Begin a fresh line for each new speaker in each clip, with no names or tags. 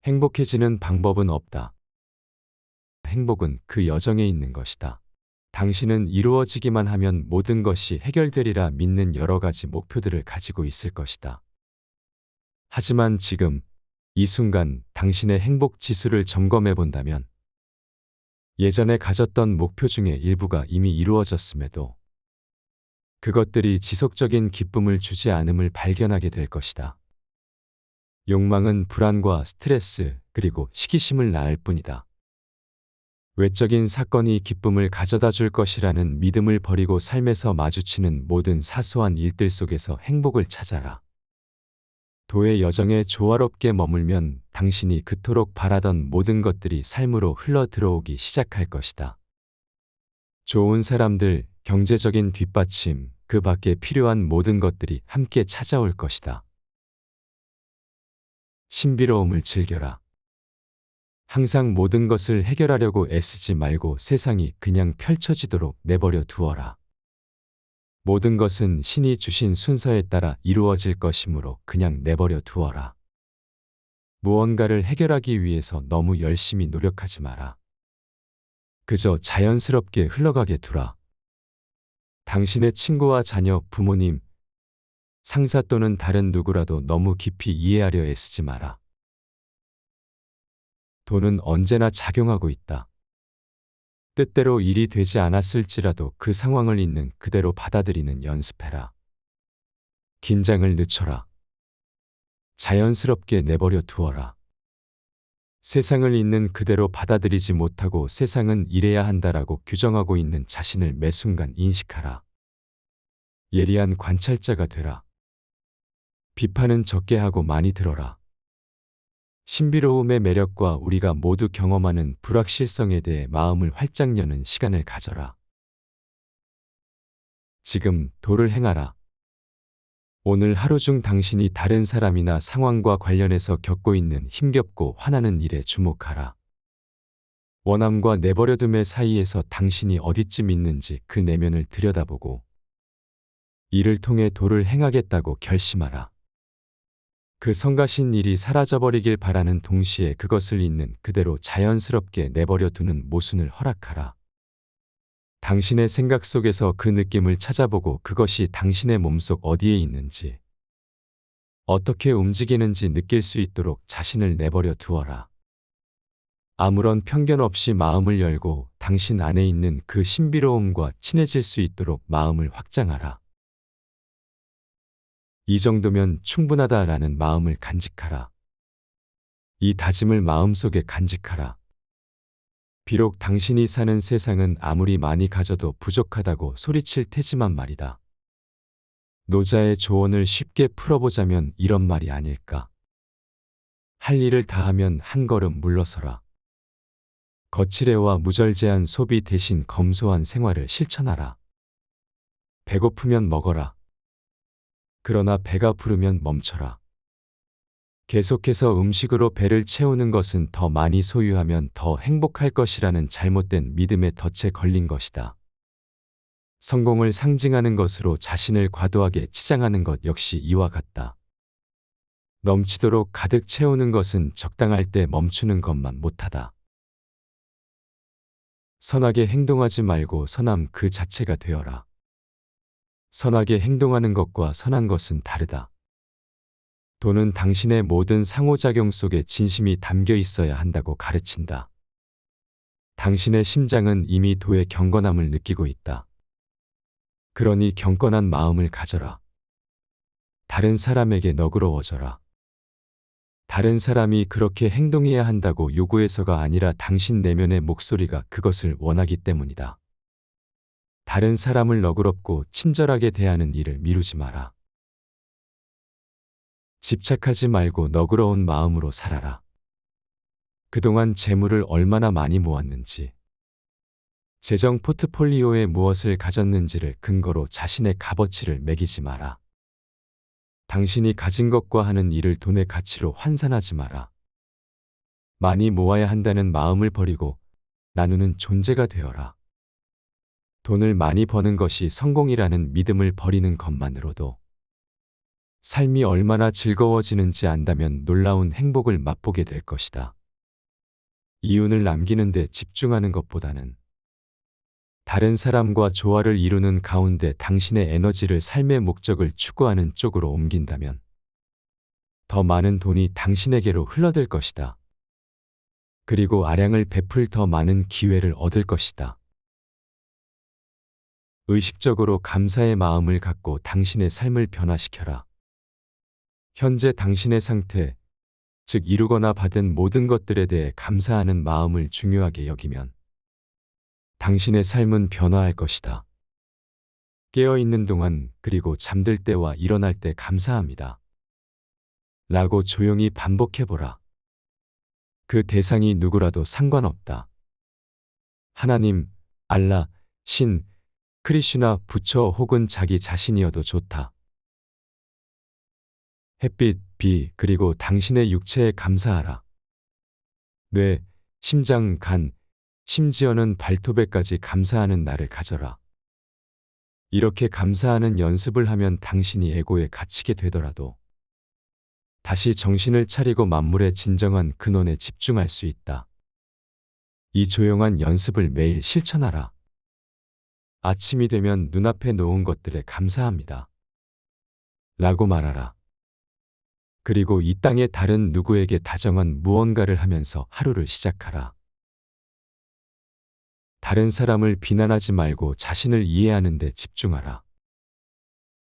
행복해지는 방법은 없다. 행복은 그 여정에 있는 것이다. 당신은 이루어지기만 하면 모든 것이 해결되리라 믿는 여러 가지 목표들을 가지고 있을 것이다. 하지만 지금, 이 순간 당신의 행복 지수를 점검해 본다면 예전에 가졌던 목표 중에 일부가 이미 이루어졌음에도 그것들이 지속적인 기쁨을 주지 않음을 발견하게 될 것이다. 욕망은 불안과 스트레스 그리고 시기심을 낳을 뿐이다. 외적인 사건이 기쁨을 가져다 줄 것이라는 믿음을 버리고 삶에서 마주치는 모든 사소한 일들 속에서 행복을 찾아라. 도의 여정에 조화롭게 머물면 당신이 그토록 바라던 모든 것들이 삶으로 흘러 들어오기 시작할 것이다. 좋은 사람들, 경제적인 뒷받침, 그 밖에 필요한 모든 것들이 함께 찾아올 것이다. 신비로움을 즐겨라. 항상 모든 것을 해결하려고 애쓰지 말고 세상이 그냥 펼쳐지도록 내버려 두어라. 모든 것은 신이 주신 순서에 따라 이루어질 것이므로 그냥 내버려 두어라. 무언가를 해결하기 위해서 너무 열심히 노력하지 마라. 그저 자연스럽게 흘러가게 두라. 당신의 친구와 자녀, 부모님, 상사 또는 다른 누구라도 너무 깊이 이해하려 애쓰지 마라. 돈은 언제나 작용하고 있다. 뜻대로 일이 되지 않았을지라도 그 상황을 있는 그대로 받아들이는 연습해라. 긴장을 늦춰라. 자연스럽게 내버려 두어라. 세상을 있는 그대로 받아들이지 못하고 세상은 이래야 한다라고 규정하고 있는 자신을 매 순간 인식하라. 예리한 관찰자가 되라. 비판은 적게 하고 많이 들어라. 신비로움의 매력과 우리가 모두 경험하는 불확실성에 대해 마음을 활짝 여는 시간을 가져라. 지금 도를 행하라. 오늘 하루 중 당신이 다른 사람이나 상황과 관련해서 겪고 있는 힘겹고 화나는 일에 주목하라. 원함과 내버려둠의 사이에서 당신이 어디쯤 있는지 그 내면을 들여다보고 이를 통해 도를 행하겠다고 결심하라. 그 성가신 일이 사라져버리길 바라는 동시에 그것을 있는 그대로 자연스럽게 내버려 두는 모순을 허락하라. 당신의 생각 속에서 그 느낌을 찾아보고 그것이 당신의 몸속 어디에 있는지, 어떻게 움직이는지 느낄 수 있도록 자신을 내버려 두어라. 아무런 편견 없이 마음을 열고 당신 안에 있는 그 신비로움과 친해질 수 있도록 마음을 확장하라. 이 정도면 충분하다라는 마음을 간직하라. 이 다짐을 마음속에 간직하라. 비록 당신이 사는 세상은 아무리 많이 가져도 부족하다고 소리칠 테지만 말이다. 노자의 조언을 쉽게 풀어보자면 이런 말이 아닐까. 할 일을 다하면 한 걸음 물러서라. 거칠애와 무절제한 소비 대신 검소한 생활을 실천하라. 배고프면 먹어라. 그러나 배가 부르면 멈춰라. 계속해서 음식으로 배를 채우는 것은 더 많이 소유하면 더 행복할 것이라는 잘못된 믿음에 덫에 걸린 것이다. 성공을 상징하는 것으로 자신을 과도하게 치장하는 것 역시 이와 같다. 넘치도록 가득 채우는 것은 적당할 때 멈추는 것만 못하다. 선하게 행동하지 말고 선함 그 자체가 되어라. 선하게 행동하는 것과 선한 것은 다르다. 도는 당신의 모든 상호작용 속에 진심이 담겨 있어야 한다고 가르친다. 당신의 심장은 이미 도의 경건함을 느끼고 있다. 그러니 경건한 마음을 가져라. 다른 사람에게 너그러워져라. 다른 사람이 그렇게 행동해야 한다고 요구해서가 아니라 당신 내면의 목소리가 그것을 원하기 때문이다. 다른 사람을 너그럽고 친절하게 대하는 일을 미루지 마라. 집착하지 말고 너그러운 마음으로 살아라. 그동안 재물을 얼마나 많이 모았는지, 재정 포트폴리오에 무엇을 가졌는지를 근거로 자신의 값어치를 매기지 마라. 당신이 가진 것과 하는 일을 돈의 가치로 환산하지 마라. 많이 모아야 한다는 마음을 버리고 나누는 존재가 되어라. 돈을 많이 버는 것이 성공이라는 믿음을 버리는 것만으로도 삶이 얼마나 즐거워지는지 안다면 놀라운 행복을 맛보게 될 것이다. 이윤을 남기는 데 집중하는 것보다는 다른 사람과 조화를 이루는 가운데 당신의 에너지를 삶의 목적을 추구하는 쪽으로 옮긴다면 더 많은 돈이 당신에게로 흘러들 것이다. 그리고 아량을 베풀 더 많은 기회를 얻을 것이다. 의식적으로 감사의 마음을 갖고 당신의 삶을 변화시켜라. 현재 당신의 상태, 즉 이루거나 받은 모든 것들에 대해 감사하는 마음을 중요하게 여기면 당신의 삶은 변화할 것이다. 깨어 있는 동안 그리고 잠들 때와 일어날 때 감사합니다. 라고 조용히 반복해보라. 그 대상이 누구라도 상관없다. 하나님, 알라, 신, 크리슈나, 부처 혹은 자기 자신이어도 좋다. 햇빛, 비, 그리고 당신의 육체에 감사하라. 뇌, 심장, 간, 심지어는 발톱에까지 감사하는 날을 가져라. 이렇게 감사하는 연습을 하면 당신이 에고에 갇히게 되더라도 다시 정신을 차리고 만물의 진정한 근원에 집중할 수 있다. 이 조용한 연습을 매일 실천하라. 아침이 되면 눈앞에 놓은 것들에 감사합니다. 라고 말하라. 그리고 이 땅의 다른 누구에게 다정한 무언가를 하면서 하루를 시작하라. 다른 사람을 비난하지 말고 자신을 이해하는 데 집중하라.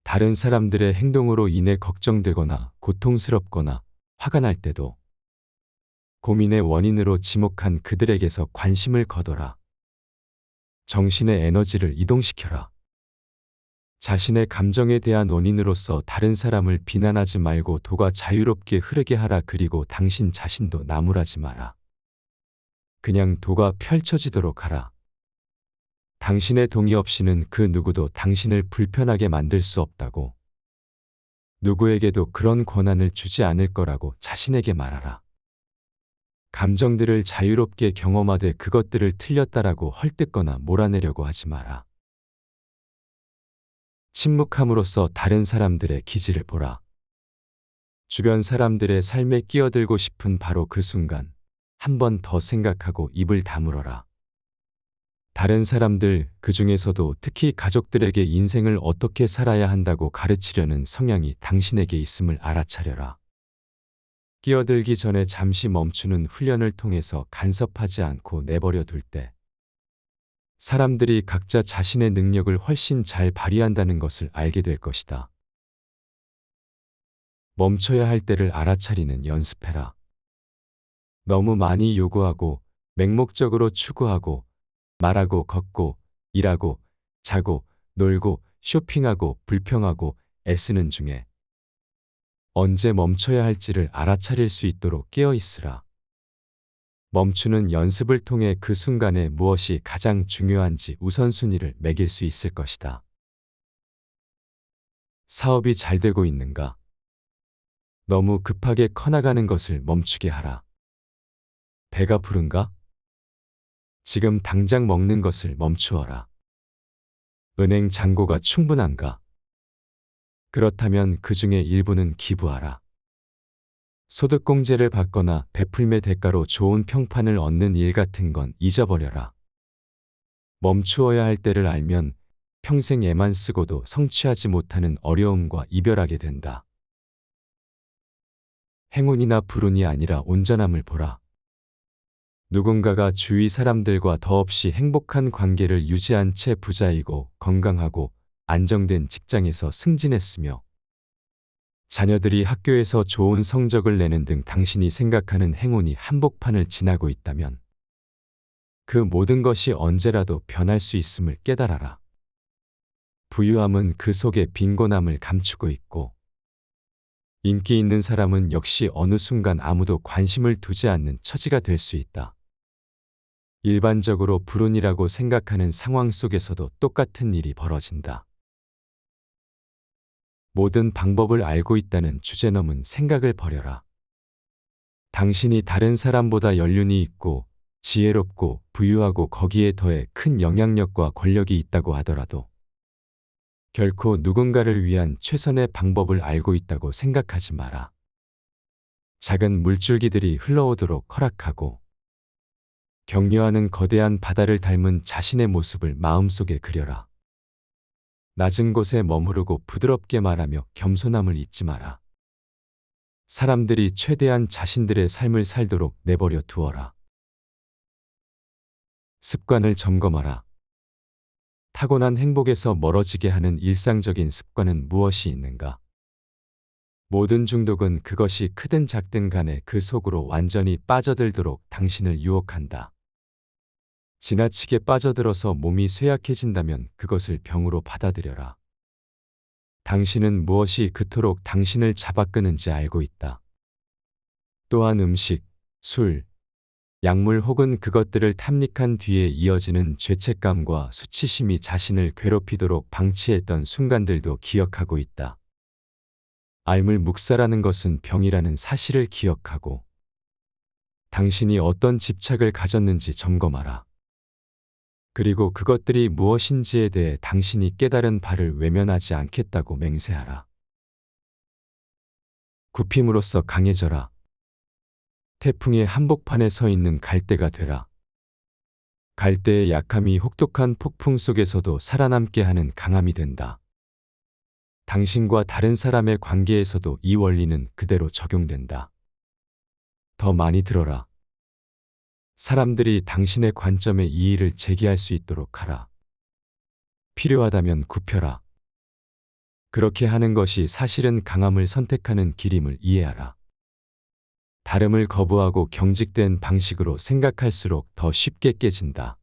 다른 사람들의 행동으로 인해 걱정되거나 고통스럽거나 화가 날 때도 고민의 원인으로 지목한 그들에게서 관심을 거둬라. 정신의 에너지를 이동시켜라. 자신의 감정에 대한 원인으로서 다른 사람을 비난하지 말고 도가 자유롭게 흐르게 하라. 그리고 당신 자신도 나무라지 마라. 그냥 도가 펼쳐지도록 하라. 당신의 동의 없이는 그 누구도 당신을 불편하게 만들 수 없다고, 누구에게도 그런 권한을 주지 않을 거라고 자신에게 말하라. 감정들을 자유롭게 경험하되 그것들을 틀렸다라고 헐뜯거나 몰아내려고 하지 마라. 침묵함으로써 다른 사람들의 기질을 보라. 주변 사람들의 삶에 끼어들고 싶은 바로 그 순간 한 번 더 생각하고 입을 다물어라. 다른 사람들, 그 중에서도 특히 가족들에게 인생을 어떻게 살아야 한다고 가르치려는 성향이 당신에게 있음을 알아차려라. 끼어들기 전에 잠시 멈추는 훈련을 통해서 간섭하지 않고 내버려 둘 때 사람들이 각자 자신의 능력을 훨씬 잘 발휘한다는 것을 알게 될 것이다. 멈춰야 할 때를 알아차리는 연습해라. 너무 많이 요구하고 맹목적으로 추구하고 말하고 걷고 일하고 자고 놀고 쇼핑하고 불평하고 애쓰는 중에 언제 멈춰야 할지를 알아차릴 수 있도록 깨어 있으라. 멈추는 연습을 통해 그 순간에 무엇이 가장 중요한지 우선순위를 매길 수 있을 것이다. 사업이 잘 되고 있는가? 너무 급하게 커나가는 것을 멈추게 하라. 배가 부른가? 지금 당장 먹는 것을 멈추어라. 은행 잔고가 충분한가? 그렇다면 그 중에 일부는 기부하라. 소득공제를 받거나 베풀매 대가로 좋은 평판을 얻는 일 같은 건 잊어버려라. 멈추어야 할 때를 알면 평생 애만 쓰고도 성취하지 못하는 어려움과 이별하게 된다. 행운이나 불운이 아니라 온전함을 보라. 누군가가 주위 사람들과 더없이 행복한 관계를 유지한 채 부자이고 건강하고 안정된 직장에서 승진했으며 자녀들이 학교에서 좋은 성적을 내는 등 당신이 생각하는 행운이 한복판을 지나고 있다면 그 모든 것이 언제라도 변할 수 있음을 깨달아라. 부유함은 그 속에 빈곤함을 감추고 있고 인기 있는 사람은 역시 어느 순간 아무도 관심을 두지 않는 처지가 될 수 있다. 일반적으로 불운이라고 생각하는 상황 속에서도 똑같은 일이 벌어진다. 모든 방법을 알고 있다는 주제넘은 생각을 버려라. 당신이 다른 사람보다 연륜이 있고 지혜롭고 부유하고 거기에 더해 큰 영향력과 권력이 있다고 하더라도 결코 누군가를 위한 최선의 방법을 알고 있다고 생각하지 마라. 작은 물줄기들이 흘러오도록 허락하고 격려하는 거대한 바다를 닮은 자신의 모습을 마음속에 그려라. 낮은 곳에 머무르고 부드럽게 말하며 겸손함을 잊지 마라. 사람들이 최대한 자신들의 삶을 살도록 내버려 두어라. 습관을 점검하라. 타고난 행복에서 멀어지게 하는 일상적인 습관은 무엇이 있는가? 모든 중독은 그것이 크든 작든 간에 그 속으로 완전히 빠져들도록 당신을 유혹한다. 지나치게 빠져들어서 몸이 쇠약해진다면 그것을 병으로 받아들여라. 당신은 무엇이 그토록 당신을 잡아끄는지 알고 있다. 또한 음식, 술, 약물 혹은 그것들을 탐닉한 뒤에 이어지는 죄책감과 수치심이 자신을 괴롭히도록 방치했던 순간들도 기억하고 있다. 알물 묵사라는 것은 병이라는 사실을 기억하고 당신이 어떤 집착을 가졌는지 점검하라. 그리고 그것들이 무엇인지에 대해 당신이 깨달은 바를 외면하지 않겠다고 맹세하라. 굽힘으로써 강해져라. 태풍의 한복판에 서 있는 갈대가 되라. 갈대의 약함이 혹독한 폭풍 속에서도 살아남게 하는 강함이 된다. 당신과 다른 사람의 관계에서도 이 원리는 그대로 적용된다. 더 많이 들어라. 사람들이 당신의 관점에 이의를 제기할 수 있도록 하라. 필요하다면 굽혀라. 그렇게 하는 것이 사실은 강함을 선택하는 길임을 이해하라. 다름을 거부하고 경직된 방식으로 생각할수록 더 쉽게 깨진다.